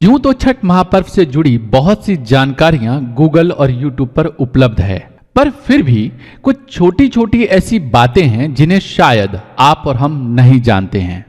यूं तो छठ महापर्व से जुड़ी बहुत सी जानकारियां गूगल और यूट्यूब पर उपलब्ध है, पर फिर भी कुछ छोटी छोटी ऐसी बातें हैं जिन्हें शायद आप और हम नहीं जानते हैं।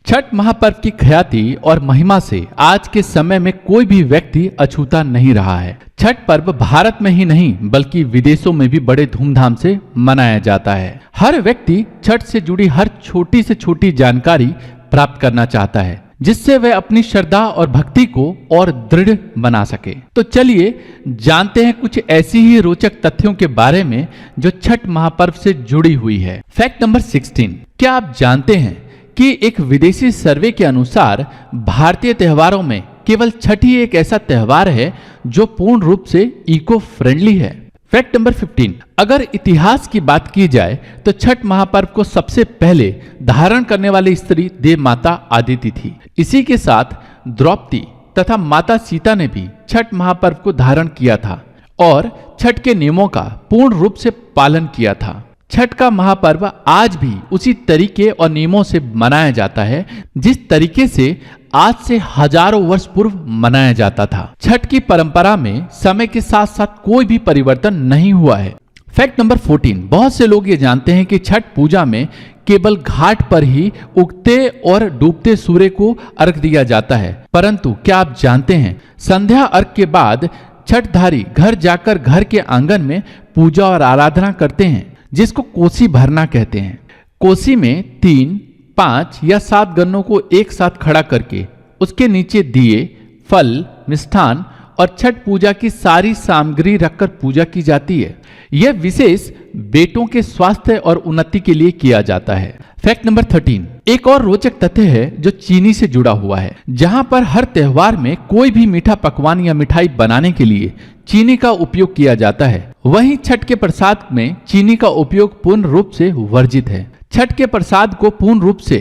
छठ महापर्व की ख्याति और महिमा से आज के समय में कोई भी व्यक्ति अछूता नहीं रहा है। छठ पर्व भारत में ही नहीं बल्कि विदेशों में भी बड़े धूमधाम से मनाया जाता है। हर व्यक्ति छठ से जुड़ी हर छोटी से छोटी जानकारी प्राप्त करना चाहता है, जिससे वह अपनी श्रद्धा और भक्ति को और दृढ़ बना सके। तो चलिए जानते हैं कुछ ऐसी ही रोचक तथ्यों के बारे में जो छठ महापर्व से जुड़ी हुई है। फैक्ट नंबर 16, क्या आप जानते हैं कि एक विदेशी सर्वे के अनुसार भारतीय त्योहारों में केवल छठ ही एक ऐसा त्योहार है जो पूर्ण रूप से इको फ्रेंडली है। फैक्ट नंबर 15, अगर इतिहास की बात की जाए तो छठ महापर्व को सबसे पहले धारण करने वाली स्त्री देव माता आदिति थी। इसी के साथ द्रौपदी तथा माता सीता ने भी छठ महापर्व को धारण किया था और छठ के नियमों का पूर्ण रूप से पालन किया था। छठ का महापर्व आज भी उसी तरीके और नियमों से मनाया जाता है जिस तरीके से आज से हजारों वर्ष पूर्व मनाया जाता था। छठ की परंपरा में समय के साथ साथ कोई भी परिवर्तन नहीं हुआ है। फैक्ट नंबर 14, बहुत से लोग ये जानते हैं कि छठ पूजा में केवल घाट पर ही उगते और डूबते सूर्य को अर्घ दिया जाता है, परंतु क्या आप जानते हैं संध्या अर्घ के बाद छठधारी घर जाकर घर के आंगन में पूजा और आराधना करते हैं, जिसको कोसी भरना कहते हैं। कोसी में 3, 5 या 7 गन्नों को एक साथ खड़ा करके उसके नीचे दिए, फल, मिष्ठान और छठ पूजा की सारी सामग्री रखकर पूजा की जाती है। यह विशेष बेटों के स्वास्थ्य और उन्नति के लिए किया जाता है। फैक्ट नंबर 13, एक और रोचक तथ्य है जो चीनी से जुड़ा हुआ है। जहां पर हर त्योहार में कोई भी मीठा पकवान या मिठाई बनाने के लिए चीनी का उपयोग किया जाता है, वहीं छठ के प्रसाद में चीनी का उपयोग पूर्ण रूप से वर्जित है। छठ के प्रसाद को पूर्ण रूप से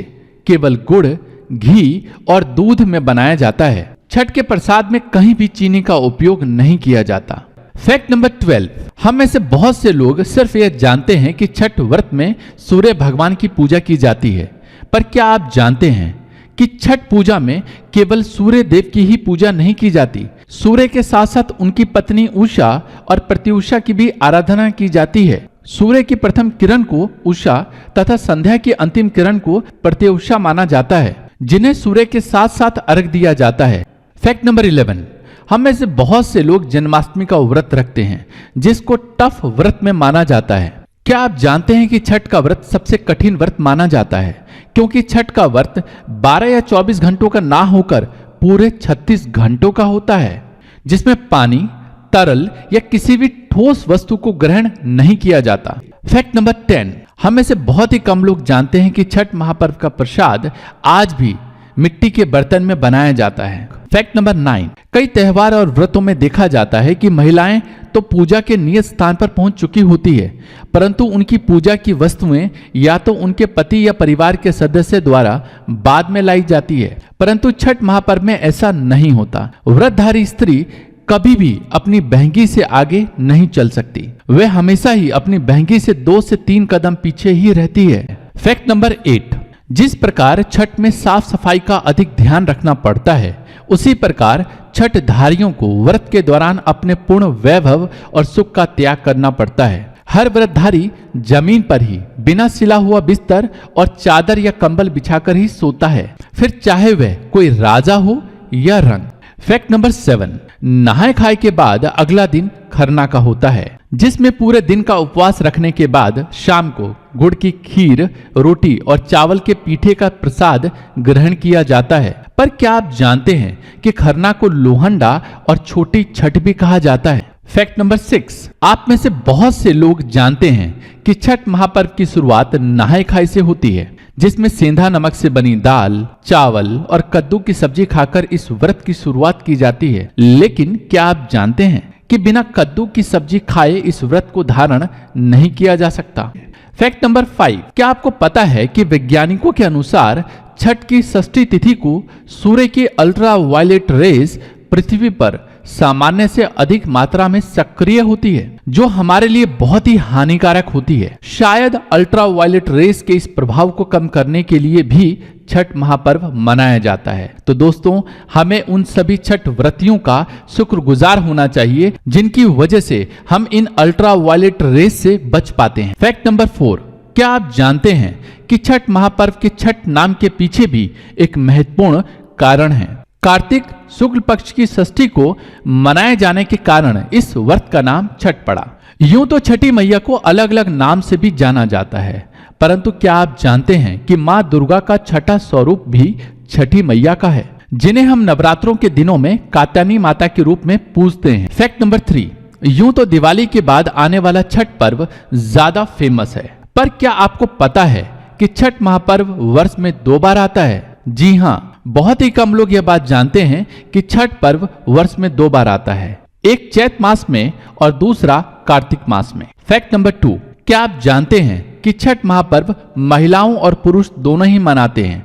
केवल गुड़, घी और दूध में बनाया जाता है। छठ के प्रसाद में कहीं भी चीनी का उपयोग नहीं किया जाता। फैक्ट नंबर 12, हम में से बहुत से लोग सिर्फ यह जानते हैं कि छठ व्रत में सूर्य भगवान की पूजा की जाती है, पर क्या आप जानते हैं कि छठ पूजा में केवल सूर्य देव की ही पूजा नहीं की जाती, सूर्य के साथ साथ उनकी पत्नी उषा और प्रत्युषा की भी आराधना की जाती है। सूर्य की प्रथम किरण को उषा तथा संध्या की अंतिम किरण को प्रत्युषा माना जाता है, जिन्हें सूर्य के साथ साथ अर्घ दिया जाता है। फैक्ट नंबर 11, हम में से बहुत से लोग जन्माष्टमी का व्रत रखते हैं, जिसको टफ व्रत में माना जाता है। क्या आप जानते हैं कि छठ का व्रत सबसे कठिन व्रत माना जाता है, क्योंकि छठ का व्रत 12 या 24 घंटों का ना होकर पूरे 36 घंटों का होता है, जिसमें पानी, तरल या किसी भी ठोस वस्तु को ग्रहण नहीं किया जाता। फैक्ट नंबर 10, हम में से बहुत ही कम लोग जानते हैं कि छठ महापर्व का प्रसाद आज भी मिट्टी के बर्तन में बनाया जाता है। फैक्ट नंबर 9, कई त्योहार और व्रतों में देखा जाता है कि महिलाएं तो पूजा के नियत स्थान पर पहुंच चुकी होती है, परंतु उनकी पूजा की वस्तुएं या तो उनके पति या परिवार के सदस्य द्वारा बाद में लाई जाती है, परंतु छठ महापर्व में ऐसा नहीं होता। व्रतधारी स्त्री कभी भी अपनी बहंगी से आगे नहीं चल सकती, वह हमेशा ही अपनी बहंगी से 2 से 3 कदम पीछे ही रहती है। फैक्ट नंबर 8, जिस प्रकार छठ में साफ सफाई का अधिक ध्यान रखना पड़ता है, उसी प्रकार छठधारियों को व्रत के दौरान अपने पूर्ण वैभव और सुख का त्याग करना पड़ता है। हर व्रतधारी जमीन पर ही बिना सिला हुआ बिस्तर और चादर या कंबल बिछाकर ही सोता है, फिर चाहे वह कोई राजा हो या रंग। फैक्ट नंबर 7, नहाए खाए के बाद अगला दिन खरना का होता है, जिसमें पूरे दिन का उपवास रखने के बाद शाम को गुड़ की खीर, रोटी और चावल के पीठे का प्रसाद ग्रहण किया जाता है। पर क्या आप जानते हैं कि खरना को लोहंडा और छोटी छठ भी कहा जाता है। फैक्ट नंबर 6, आप में से बहुत से लोग जानते हैं कि छठ महापर्व की शुरुआत नहाए खाए से होती है, जिसमें सेंधा नमक से बनी दाल, चावल और कद्दू की सब्जी खाकर इस व्रत की शुरुआत की जाती है। लेकिन क्या आप जानते हैं कि बिना कद्दू की सब्जी खाए इस व्रत को धारण नहीं किया जा सकता। फैक्ट नंबर 5, क्या आपको पता है कि वैज्ञानिकों के अनुसार छठ की षष्ठी तिथि को सूर्य की अल्ट्रा वायलेट रेज पृथ्वी पर सामान्य से अधिक मात्रा में सक्रिय होती है, जो हमारे लिए बहुत ही हानिकारक होती है। शायद अल्ट्रावायलेट रेस के इस प्रभाव को कम करने के लिए भी छठ महापर्व मनाया जाता है। तो दोस्तों, हमें उन सभी छठ व्रतियों का शुक्रगुजार होना चाहिए जिनकी वजह से हम इन अल्ट्रावायलेट रेस से बच पाते हैं। फैक्ट नंबर 4, क्या आप जानते हैं कि छठ महापर्व के छठ नाम के पीछे भी एक महत्वपूर्ण कारण है। कार्तिक शुक्ल पक्ष की षष्ठी को मनाए जाने के कारण इस व्रत का नाम छठ पड़ा। यूं तो छठी मैया को अलग अलग नाम से भी जाना जाता है, परंतु क्या आप जानते हैं कि मां दुर्गा का छठा स्वरूप भी छठी मैया का है, जिन्हें हम नवरात्रों के दिनों में कात्यायनी माता के रूप में पूजते हैं। फैक्ट नंबर 3, यूं तो दिवाली के बाद आने वाला छठ पर्व ज्यादा फेमस है, पर क्या आपको पता है कि छठ महापर्व वर्ष में 2 बार आता है? जी हाँ, बहुत ही कम लोग यह बात जानते हैं कि छठ पर्व वर्ष में 2 बार आता है, एक चैत मास में और दूसरा कार्तिक मास में। फैक्ट नंबर 2, क्या आप जानते हैं कि छठ महापर्व महिलाओं और पुरुष दोनों ही मनाते हैं,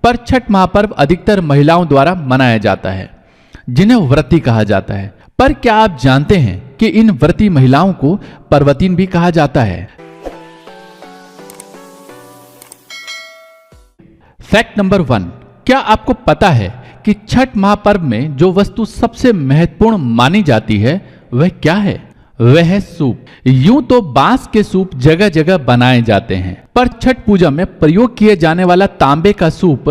पर छठ महापर्व अधिकतर महिलाओं द्वारा मनाया जाता है, जिन्हें व्रती कहा जाता है। पर क्या आप जानते हैं कि इन व्रती महिलाओं को पर्वतीन भी कहा जाता है? फैक्ट नंबर 1, क्या आपको पता है कि छठ महापर्व में जो वस्तु सबसे महत्वपूर्ण मानी जाती है वह क्या है? वह है सूप। यूं तो बांस के सूप जगह जगह बनाए जाते हैं, पर छठ पूजा में प्रयोग किए जाने वाला तांबे का सूप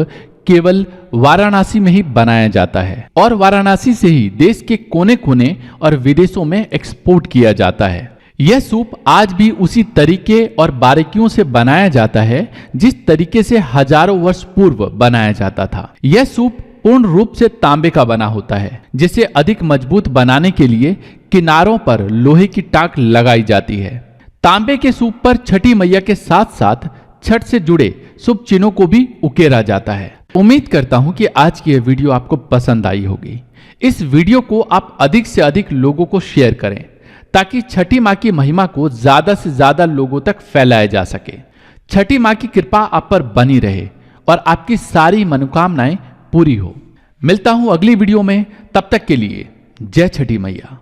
केवल वाराणसी में ही बनाया जाता है और वाराणसी से ही देश के कोने कोने और विदेशों में एक्सपोर्ट किया जाता है। यह सूप आज भी उसी तरीके और बारीकियों से बनाया जाता है जिस तरीके से हजारों वर्ष पूर्व बनाया जाता था। यह सूप पूर्ण रूप से तांबे का बना होता है, जिसे अधिक मजबूत बनाने के लिए किनारों पर लोहे की टांक लगाई जाती है। तांबे के सूप पर छठी मैया के साथ साथ छठ से जुड़े शुभ चिन्हों को भी उकेरा जाता है। उम्मीद करता हूं कि आज की यह वीडियो आपको पसंद आई होगी। इस वीडियो को आप अधिक से अधिक लोगों को शेयर करें ताकि छठी माँ की महिमा को ज्यादा से ज्यादा लोगों तक फैलाया जा सके। छठी माँ की कृपा आप पर बनी रहे और आपकी सारी मनोकामनाएं पूरी हो। मिलता हूं अगली वीडियो में, तब तक के लिए जय छठी मैया।